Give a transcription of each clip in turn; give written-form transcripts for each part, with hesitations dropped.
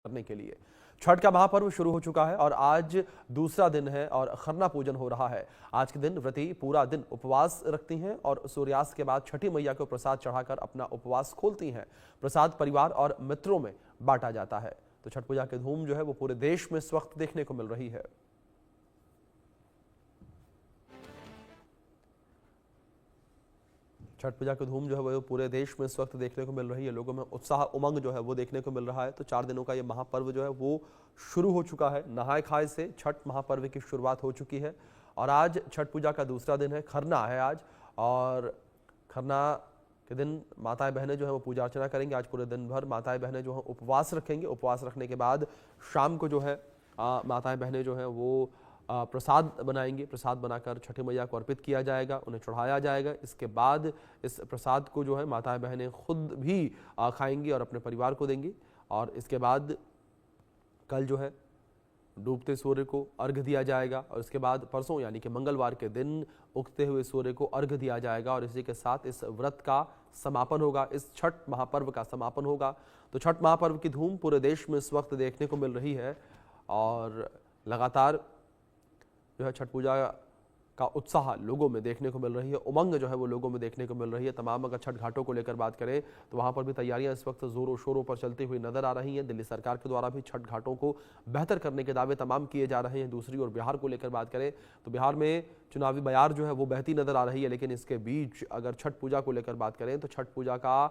करने के लिए। छठ का महापर्व शुरू हो चुका है और आज दूसरा दिन है और खरना पूजन हो रहा है। आज के दिन व्रती पूरा दिन उपवास रखती हैं और सूर्यास्त के बाद छठी मैया को प्रसाद चढ़ाकर अपना उपवास खोलती हैं। प्रसाद परिवार और मित्रों में बांटा जाता है। तो छठ पूजा की धूम जो है वो पूरे देश में इस वक्त देखने को मिल रही है। छठ पूजा की धूम जो है वो पूरे देश में इस वक्त देखने को मिल रही है। लोगों में उत्साह उमंग जो है वो देखने को मिल रहा है। तो 4 दिनों का ये महापर्व जो है वो शुरू हो चुका है। नहाय खाए से छठ महापर्व की शुरुआत हो चुकी है और आज छठ पूजा का दूसरा दिन है। खरना है आज और खरना के दिन माताएं बहनें जो है वो पूजा अर्चना करेंगे। आज पूरे दिन भर माताएं बहनें जो है उपवास रखेंगे। उपवास रखने के बाद शाम को जो है माताएं बहनें जो है वो प्रसाद बनाएंगे। प्रसाद बनाकर छठी मैया को अर्पित किया जाएगा, उन्हें चढ़ाया जाएगा। इसके बाद इस प्रसाद को जो है माताएं बहनें खुद भी खाएंगी और अपने परिवार को देंगी। और इसके बाद कल जो है डूबते सूर्य को अर्घ दिया जाएगा और इसके बाद परसों यानी कि मंगलवार के दिन उगते हुए सूर्य को अर्घ दिया जाएगा और इसी के साथ इस व्रत का समापन होगा, इस छठ महापर्व का समापन होगा। तो छठ महापर्व की धूम पूरे देश में इस वक्त देखने को मिल रही है और लगातार जो है छठ पूजा का उत्साह लोगों में देखने को मिल रही है। उमंग जो है वो लोगों में देखने को मिल रही है। तमाम अगर छठ घाटों को लेकर बात करें तो वहां पर भी तैयारियां इस वक्त जोरों शोरों पर चलती हुई नजर आ रही हैं। दिल्ली सरकार के द्वारा भी छठ घाटों को बेहतर करने के दावे तमाम किए जा रहे हैं। दूसरी ओर बिहार को लेकर बात करें तो बिहार में चुनावी बयार जो है वो बहती नजर आ रही है। लेकिन इसके बीच अगर छठ पूजा को लेकर बात करें तो छठ पूजा का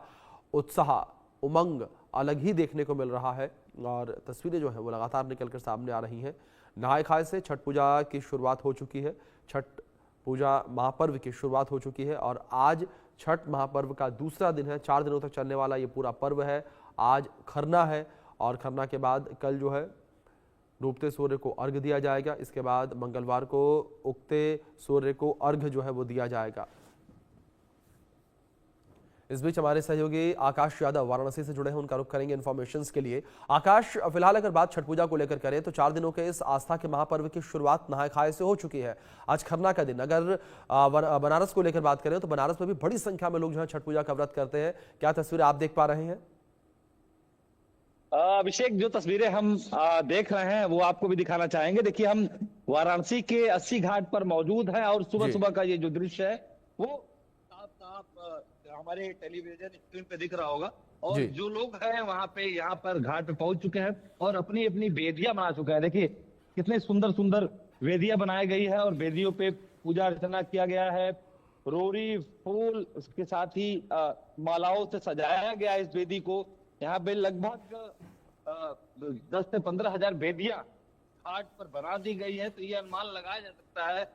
उत्साह उमंग अलग ही देखने को मिल रहा है और तस्वीरें जो है वो लगातार निकल कर सामने आ रही हैं। नहाय खाए से छठ पूजा की शुरुआत हो चुकी है। छठ पूजा महापर्व की शुरुआत हो चुकी है और आज छठ महापर्व का दूसरा दिन है। 4 दिनों तक चलने वाला ये पूरा पर्व है। आज खरना है और खरना के बाद कल जो है डूबते सूर्य को अर्घ दिया जाएगा। इसके बाद मंगलवार को उगते सूर्य को अर्घ जो है वो दिया जाएगा। इस बीच हमारे सहयोगी आकाश यादव वाराणसी से जुड़े हैं, उनका रुख करेंगे इन्फॉर्मेशंस के लिए। आकाश, फिलहाल अगर बात छठ पूजा को लेकर करें तो 4 दिनों के इस आस्था के महापर्व की शुरुआत नहाय खाए से हो चुकी है। आज खरना का दिन। अगर बनारस को लेकर बात करें तो बनारस में भी बड़ी संख्या में लोग जो है छठ पूजा का व्रत करते हैं। क्या तस्वीरें आप देख पा रहे हैं? अभिषेक, जो तस्वीरें हम देख रहे हैं वो आपको भी दिखाना चाहेंगे। देखिए, हम वाराणसी के 80 घाट पर मौजूद हैं और सुबह सुबह का ये जो दृश्य है वो साफ साफ हमारे टेलीविजन स्क्रीन पे दिख रहा होगा। और जो लोग हैं वहां पे यहाँ पर घाट पे पहुंच चुके हैं और अपनी अपनी वेदियां बना चुके हैं। देखिए कितने सुंदर सुंदर वेदियां बनाई गई है और वेदियों पे पूजा अर्चना किया गया है। रोरी, फूल, उसके साथ ही मालाओं से सजाया गया इस वेदी को। यहाँ पे लगभग 10 से 15 हजार वेदियां घाट पर बना दी गई है। तो ये अनुमान लगाया जा सकता है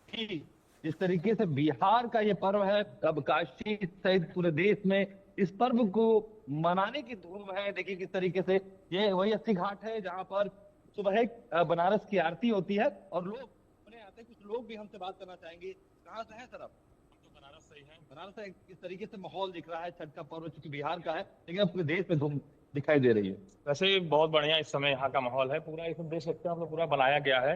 कि जिस तरीके से बिहार का ये पर्व है, अब काशी सहित पूरे देश में इस पर्व को मनाने की धूम है। देखिए किस तरीके से ये वही 80 घाट है जहां पर सुबह बनारस की आरती होती है और लोग अपने आते। कुछ लोग भी हमसे बात करना चाहेंगे। कहाँ से है सर आप? तो बनारस से ही है। बनारस से किस तरीके से माहौल दिख रहा है छठ का पर्व, चूंकि बिहार का है लेकिन अब पूरे देश में धूम दिखाई दे रही है। वैसे बहुत बढ़िया इस समय यहाँ का माहौल है। पूरा इसमें देख सकते हैं आप लोग, पूरा बनाया गया है।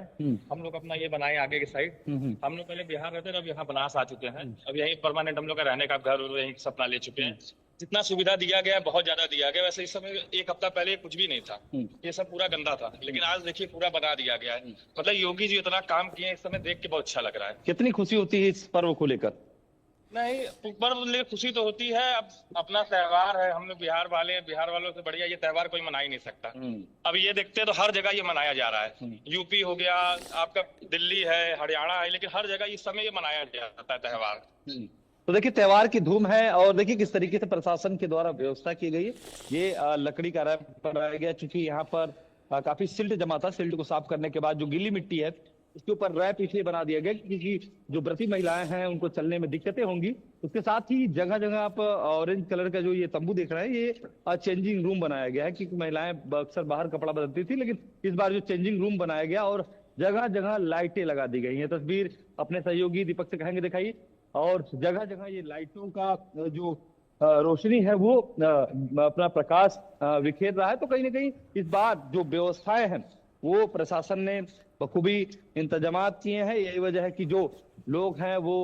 हम लोग अपना ये बनाए आगे की साइड। हम लोग पहले बिहार रहते थे, अब यहाँ बनारस आ चुके हैं। अब यही परमानेंट हम लोग का रहने का घर यही सपना ले चुके हैं। जितना सुविधा दिया गया है बहुत ज्यादा दिया गया। वैसे इस समय 1 हफ्ता पहले कुछ भी नहीं था, ये सब पूरा गंदा था, लेकिन आज देखिए पूरा बना दिया गया है। मतलब योगी जी इतना काम किए इस समय, देख के बहुत अच्छा लग रहा है। कितनी खुशी होती है इस पर्व को लेकर? नहीं, पर्व लेकर खुशी तो होती है। अब अपना त्योहार है, हम लोग बिहार वाले हैं, बिहार वालों से बढ़िया ये त्योहार कोई मना ही नहीं सकता। अब ये देखते हैं तो हर जगह ये मनाया जा रहा है। यूपी हो गया, आपका दिल्ली है, हरियाणा है, लेकिन हर जगह इस समय ये मनाया जाता है त्योहार। तो देखिए त्योहार की धूम है और देखिए किस तरीके से प्रशासन के द्वारा व्यवस्था की गई है। ये लकड़ी का रैंप बनाया गया, चूंकि यहाँ पर काफी सिल्ट जमा था। सिल्ट को साफ करने के बाद जो गीली मिट्टी है उसके ऊपर रैप इसलिए बना दिया गया क्योंकि जो व्रती महिलाएं हैं उनको चलने में दिक्कतें होंगी। उसके साथ ही जगह जगह आप ऑरेंज कलर का जो ये तंबू देख रहे हैं, ये चेंजिंग रूम बनाया गया है क्योंकि महिलाएं अक्सर बाहर कपड़ा बदलती थी, लेकिन इस बार जो चेंजिंग रूम बनाया गया और जगह जगह लाइटें लगा दी गई हैं। तस्वीर अपने सहयोगी दीपक से कहेंगे दिखाइए। और जगह जगह ये लाइटों का जो रोशनी है वो अपना प्रकाश बिखेर रहा है। तो कहीं ना कहीं इस बार जो व्यवस्थाएं हैं वो प्रशासन ने बखूबी इंतजामात किए हैं। यही वजह है कि जो लोग हैं वो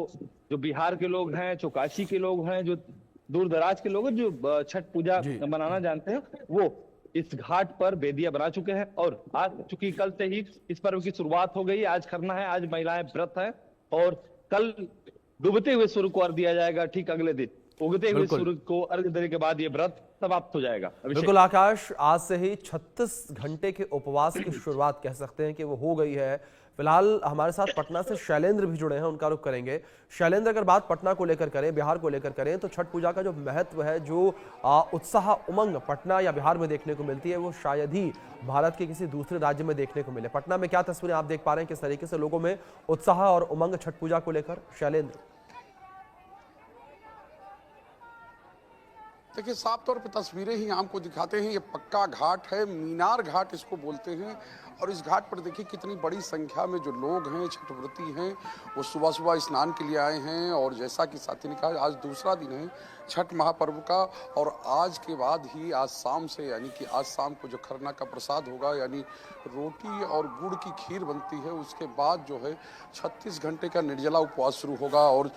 जो बिहार के लोग हैं, जो काशी के लोग हैं, जो दूर दराज के लोग हैं, जो छठ पूजा मनाना जानते हैं, वो इस घाट पर बेदिया बना चुके हैं और आज चूंकि कल से ही इस पर्व की शुरुआत हो गई, आज खरना है, आज महिलाएं व्रत है और कल डूबते हुए सूर्य को अर्घ दिया जाएगा। ठीक अगले दिन उगते हुए बिल्कुल। सूर्य को अर्घ देने के बाद ये व्रत समाप्त हो जाएगा। अभिषेक। बिल्कुल आकाश, आज से ही 36 घंटे के उपवास की शुरुआत कह सकते हैं कि वो हो गई है। फिलहाल हमारे साथ पटना से शैलेंद्र भी जुड़े हैं, उनका रुख करेंगे। शैलेंद्र, अगर बात पटना को लेकर करें, बिहार को लेकर करें, तो छठ पूजा का जो महत्व है, जो उत्साह उमंग पटना या बिहार में देखने को मिलती है, वो शायद ही भारत के किसी दूसरे राज्य में देखने को मिले। पटना में क्या तस्वीरें आप देख पा रहे हैं, किस तरीके से लोगों में उत्साह और उमंग छठ पूजा को लेकर? शैलेंद्र। देखिए, साफ तौर पे तस्वीरें ही आपको दिखाते हैं। ये पक्का घाट है, मीनार घाट इसको बोलते हैं। और इस घाट पर देखिए कितनी बड़ी संख्या में जो लोग हैं, छठव्रती हैं, वो सुबह सुबह स्नान के लिए आए हैं। और जैसा कि साथी ने कहा, आज दूसरा दिन है छठ महापर्व का और आज के बाद ही आज शाम से, यानी कि आज शाम को जो खरना का प्रसाद होगा, यानी रोटी और गुड़ की खीर बनती है, उसके बाद जो है 36 घंटे का निर्जला उपवास शुरू होगा। और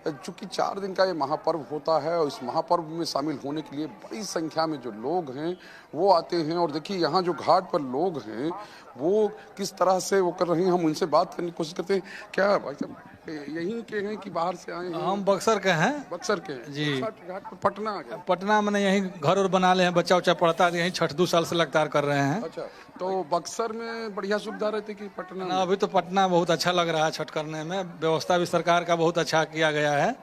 चूंकि 4 दिन का ये महापर्व होता है और इस महापर्व में शामिल होने के लिए बड़ी संख्या में जो लोग हैं वो आते हैं। और देखिए यहाँ जो घाट पर लोग हैं वो किस तरह से वो कर रहे हैं, हम उनसे बात करने की कोशिश करते हैं। क्या भाई साहब यहीं के हैं कि बाहर से आए हैं? हम बक्सर के हैं। बक्सर के हैं जी। छठ घाट पर पटना आ गए। पटना में यहीं घर और बना ले हैं, बच्चा उच्चा पढ़ता है, यहीं छठ 2 साल से लगातार कर रहे हैं। अच्छा, तो बक्सर में बढ़िया सुविधा रहती कि पटना में? अभी तो पटना बहुत अच्छा लग रहा है छठ करने में, व्यवस्था भी सरकार का बहुत अच्छा किया गया है।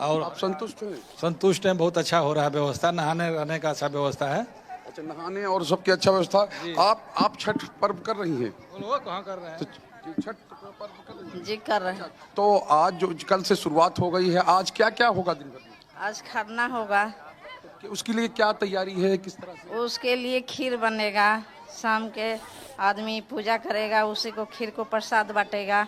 और आप संतुष्ट हैं? संतुष्ट हैं, बहुत अच्छा हो रहा है व्यवस्था, नहाने रहने का अच्छा व्यवस्था है। अच्छा, नहाने और सबकी अच्छा व्यवस्था। आप छठ पर्व कर रही हैं? बोलो कहाँ कर रहे हैं? छठ पर्व कर रही हैं? जी कर रहे हैं। तो आज जो कल से शुरुआत हो गई है, आज क्या क्या होगा दिन भर में? आज खरना होगा, कि उसके लिए क्या तैयारी है, किस तरह से? उसके लिए खीर बनेगा, शाम के आदमी पूजा करेगा, उसी को खीर को प्रसाद बांटेगा,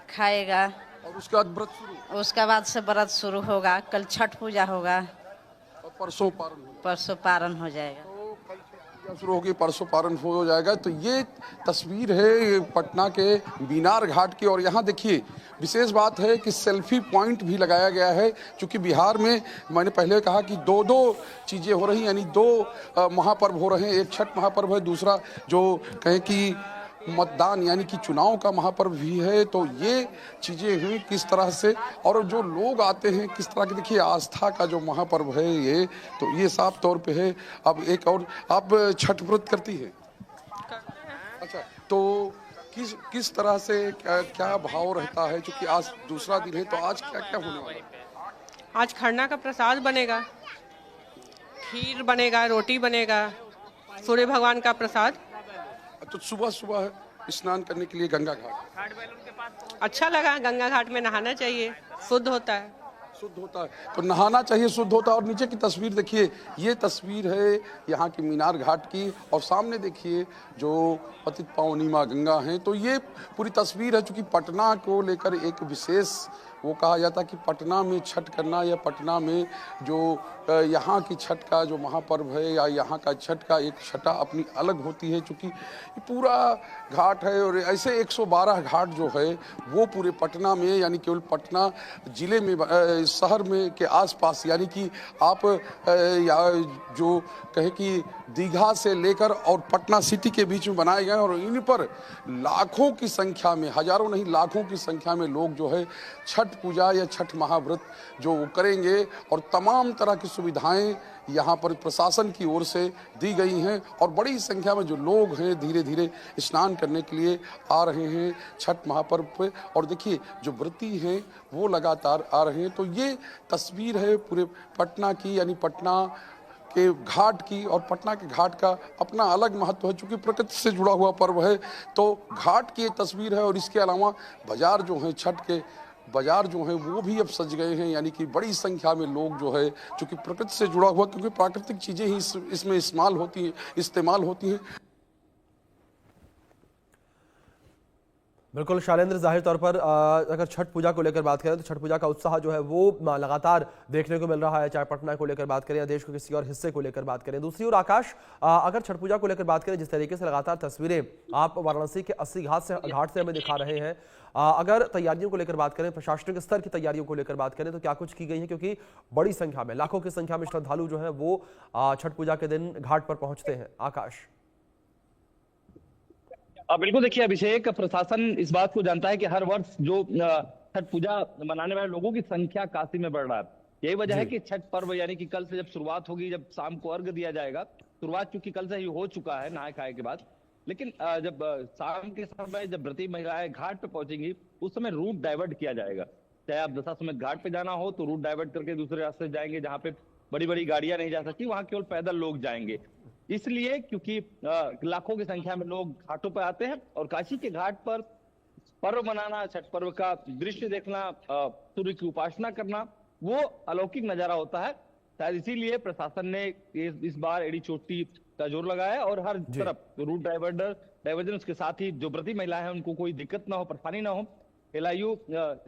खाएगा। और उसके बाद व्रत शुरू, उसके बाद से व्रत शुरू होगा। कल छठ पूजा होगा, और परसों पारण होगा। परसों पारण हो जाएगा। तो कल छठ पूजा शुरू होगी, परसों पारण हो जाएगा। तो ये तस्वीर है पटना के मीनार घाट की। और यहाँ देखिए विशेष बात है कि सेल्फी पॉइंट भी लगाया गया है। क्योंकि बिहार में मैंने पहले कहा कि दो चीज़ें हो रही, यानी 2 महापर्व हो रहे हैं। एक छठ महापर्व है, दूसरा जो कहें कि मतदान यानी कि चुनाव का महापर्व भी है। तो ये चीज़ें हैं किस तरह से, और जो लोग आते हैं किस तरह के। देखिए आस्था का जो महापर्व है ये, तो ये साफ तौर पे है। अब एक और, आप छठ व्रत करती है? अच्छा, तो किस तरह से क्या भाव रहता है? क्योंकि आज दूसरा दिन है, तो आज क्या क्या होने वाला है? आज खरना का प्रसाद बनेगा, खीर बनेगा, रोटी बनेगा, सूर्य भगवान का प्रसाद। तो सुबह सुबह स्नान करने के लिए गंगा घाट अच्छा लगा, गंगा घाट में नहाना चाहिए, शुद्ध होता है। शुद्ध होता है, तो नहाना चाहिए, शुद्ध होता है। और नीचे की तस्वीर देखिए, ये तस्वीर है यहाँ की मीनार घाट की। और सामने देखिए जो पतित पावनी माँ गंगा हैं। तो ये पूरी तस्वीर है। चूँकि पटना को लेकर एक विशेष वो कहा जाता है कि पटना में छठ करना, या पटना में जो यहाँ की छठ का जो महापर्व है, या यहाँ का छठ का एक छठा अपनी अलग होती है। चूँकि ये पूरा घाट है और ऐसे 112 घाट जो है वो पूरे पटना में, यानी केवल पटना जिले में, शहर में के आसपास, यानी कि आप या जो कहे कि दीघा से लेकर और पटना सिटी के बीच में बनाए गए। और इन पर लाखों की संख्या में, हजारों नहीं लाखों की संख्या में लोग जो है छठ पूजा या छठ महाव्रत जो वो करेंगे। और तमाम तरह की सुविधाएं यहाँ पर प्रशासन की ओर से दी गई हैं। और बड़ी संख्या में जो लोग हैं धीरे धीरे स्नान करने के लिए आ रहे हैं छठ महापर्व पे। और देखिए जो व्रती हैं वो लगातार आ रहे हैं। तो ये तस्वीर है पूरे पटना की, यानी पटना के घाट की। और पटना के घाट का अपना अलग महत्व है, चूँकि प्रकृति से जुड़ा हुआ पर्व है। तो घाट की ये तस्वीर है। और इसके अलावा बाजार जो हैं, छठ के बाजार जो हैं वो भी अब सज गए हैं। यानी कि बड़ी संख्या में लोग जो है, चूँकि प्रकृति से जुड़ा हुआ, क्योंकि प्राकृतिक चीज़ें ही इसमें इस्तेमाल होती हैं। बिल्कुल शैलेंद्र, जाहिर तौर पर अगर छठ पूजा को लेकर बात करें तो छठ पूजा का उत्साह जो है वो लगातार देखने को मिल रहा है, चाहे पटना को लेकर बात करें या देश के किसी और हिस्से को लेकर बात करें। दूसरी ओर आकाश, अगर छठ पूजा को लेकर बात करें, जिस तरीके से लगातार तस्वीरें आप वाराणसी के 80 घाट से हमें दिखा रहे हैं, अगर तैयारियों को लेकर बात करें, प्रशासनिक स्तर की तैयारियों को लेकर बात करें तो क्या कुछ की गई है? क्योंकि बड़ी संख्या में, लाखों की संख्या में श्रद्धालु जो है वो छठ पूजा के दिन घाट पर पहुंचते हैं। आकाश। बिल्कुल, देखिए अभिषेक, प्रशासन इस बात को जानता है कि हर वर्ष जो छठ पूजा मनाने वाले लोगों की संख्या काशी में बढ़ रहा है। यही वजह है कि छठ पर्व यानी कि कल से जब शुरुआत होगी, जब शाम को अर्घ दिया जाएगा, शुरुआत चूंकि कल से ही हो चुका है नहाए खाए के बाद, लेकिन जब शाम के समय जब व्रती महिलाएं घाट पे पहुंचेंगी उस समय रूट डाइवर्ट किया जाएगा। चाहे आप दशाश्वमेध घाट पे जाना हो तो रूट डाइवर्ट करके दूसरे रास्ते से जाएंगे, जहाँ पे बड़ी बड़ी गाड़ियां नहीं जा सकती, वहां केवल पैदल लोग जाएंगे। इसलिए क्योंकि लाखों की संख्या में लोग घाटों पर आते हैं और काशी के घाट पर पर्व मनाना, छठ पर्व का दृश्य देखना, सूर्य की उपासना करना, वो अलौकिक नजारा होता है। शायद इसीलिए प्रशासन ने इस बार एड़ी चोटी का जोर लगाया है और हर तरफ रूट डाइवर्जन, उसके साथ ही जो व्रती महिलाएं हैं उनको कोई दिक्कत ना हो, परेशानी ना हो। LIU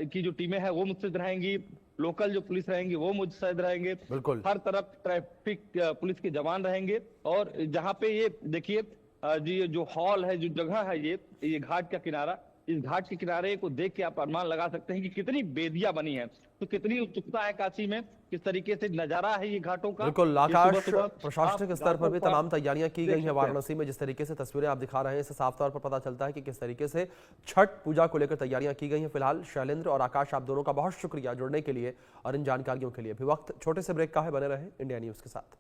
की जो टीमें हैं वो मुस्तैद रहेंगी, लोकल जो पुलिस रहेंगी वो मुस्तैद रहेंगे, बिल्कुल हर तरफ ट्रैफिक पुलिस के जवान रहेंगे। और जहाँ पे ये देखिए जी, जो हॉल है, जो जगह है, ये घाट का किनारा, इस घाट के किनारे को देख के आप अनुमान लगा सकते हैं कि कितनी बेदियां बनी है, तो कितनी उत्सुकता है काशी में, किस तरीके से नजारा है ये घाटों का। बिल्कुल आकाश, प्रशासनिक स्तर पर भी तमाम तैयारियां की गई हैं वाराणसी में। जिस तरीके से तस्वीरें आप दिखा रहे हैं, इससे साफ तौर पर पता चलता है कि किस तरीके से छठ पूजा को लेकर तैयारियां की गई हैं। फिलहाल शैलेंद्र और आकाश, आप दोनों का बहुत शुक्रिया जुड़ने के लिए और इन जानकारियों के लिए। भी वक्त छोटे से ब्रेक का है, बने रहे इंडिया न्यूज के साथ।